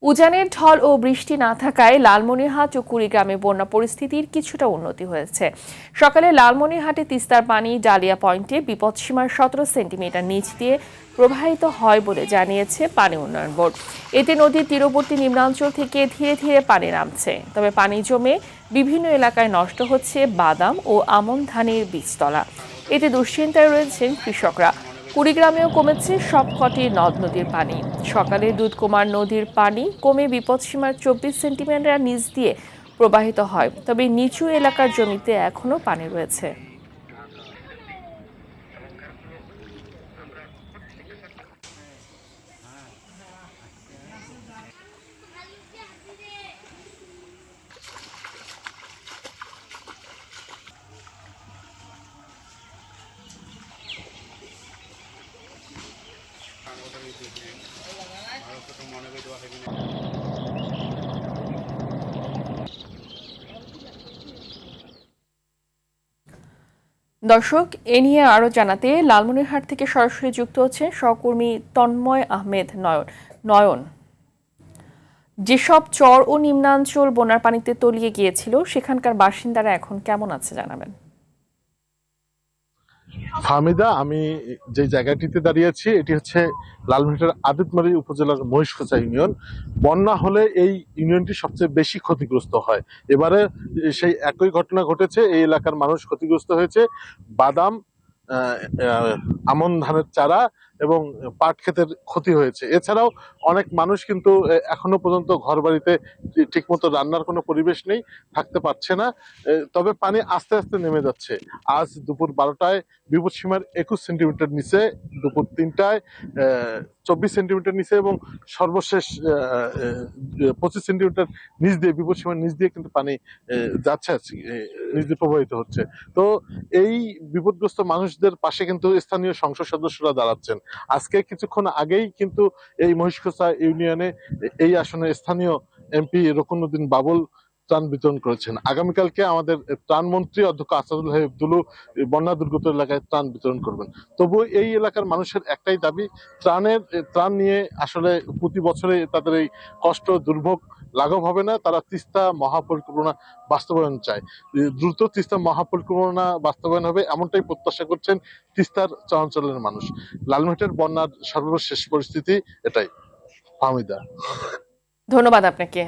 উজানের ঢল ও বৃষ্টি না থাকায় লালমনিরহাট ও কুড়িগ্রামে বন্যা পরিস্থিতির কিছুটা উন্নতি হয়েছে। সকালে লালমনিরহাটে তিস্তার পানি ডালিয়া পয়েন্টে বিপদসীমার 17 সেন্টিমিটার নিচ দিয়ে প্রবাহিত হয় বলে জানিয়েছে পানি উন্নয়ন বোর্ড। এতে নদীর তীরবর্তী নিম্নাঞ্চল থেকে ধীরে ধীরে পানি নামছে, তবে পানি জমে বিভিন্ন এলাকায় নষ্ট হচ্ছে বাদাম ও আমন ধানের বীজতলা। এতে দুশ্চিন্তায় রয়েছেন কৃষকরা। কুড়িগ্রামেও কমেছে সবকটি নদ নদীর পানি। সকালে দুধকুমার নদীর পানি কমে বিপদসীমার 24 সেন্টিমিটার নিচ দিয়ে প্রবাহিত হয়, তবে নিচু এলাকার জমিতে এখনো পানি রয়েছে। দর্শক, এ নিয়ে আরো জানাতে লালমনিরহাট থেকে সরাসরি যুক্ত হচ্ছে সহকর্মী তন্ময় আহমেদ নয়ন। যেসব চর ও নিম্নাঞ্চল বন্যার পানিতে তলিয়ে গিয়েছিল সেখানকার বাসিন্দারা এখন কেমন আছে জানাবেন। ফাহমিদা, আমি যে জায়গাটিতে দাঁড়িয়েছি এটি হচ্ছে লালমনিরহাটের আদিতমারি উপজেলার মহিষখোঁচা ইউনিয়ন। বন্যা হলে এই ইউনিয়নটি সবচেয়ে বেশি ক্ষতিগ্রস্ত হয়। এবারে সেই একই ঘটনা ঘটেছে, এই এলাকার মানুষ ক্ষতিগ্রস্ত হয়েছে। বাদাম, আমন ধানের চারা এবং পাট ক্ষেতের ক্ষতি হয়েছে। এছাড়াও অনেক মানুষ কিন্তু এখনো পর্যন্ত ঘর বাড়িতে ঠিকমতো রান্নার কোনো পরিবেশ নেই, থাকতে পারছে না। তবে পানি আস্তে আস্তে নেমে যাচ্ছে। আজ দুপুর 12টায় বিপদসীমার 21 সেন্টিমিটার নিচে, দুপুর 3টায় 24 সেন্টিমিটার নিচে এবং সর্বশেষ 25 সেন্টিমিটার নিচ দিয়ে, বিপদসীমার নিচ দিয়ে কিন্তু পানি যাচ্ছে, নিচ দিয়ে প্রবাহিত হচ্ছে। তো এই বিপদগ্রস্ত মানুষদের পাশে কিন্তু স্থানীয় সংসদ সদস্যরা দাঁড়াচ্ছেন। আজকে কিছুক্ষণ আগেই কিন্তু এই মহিষখোঁচা ইউনিয়নে এই আসনে স্থানীয় এমপি রুকনউদ্দিন বাবুল ত্রাণ বিতরণ করেছেন। আগামীকালকে আমাদের ত্রাণমন্ত্রী অধ্যক্ষ আসাদুল হাবিব দুলু বন্যা দুর্গত এলাকায় ত্রাণ বিতরণ করবেন। তবু এই এলাকার মানুষের একটাই দাবি, ত্রাণ নিয়ে আসলে প্রতি বছরে তাদের এই কষ্ট দুর্ভোগ লাঘব হবে না। তারা তিস্তা মহাপরিকল্পনা বাস্তবায়ন চায়। দ্রুত তিস্তা মহাপরিকল্পনা বাস্তবায়ন হবে এমনটাই প্রত্যাশা করছেন তিস্তার চরাঞ্চলের মানুষ। লালমনিরহাটের বন্যার সর্বশেষ পরিস্থিতি এটাই। ফাহমিদা, ধন্যবাদ আপনাকে।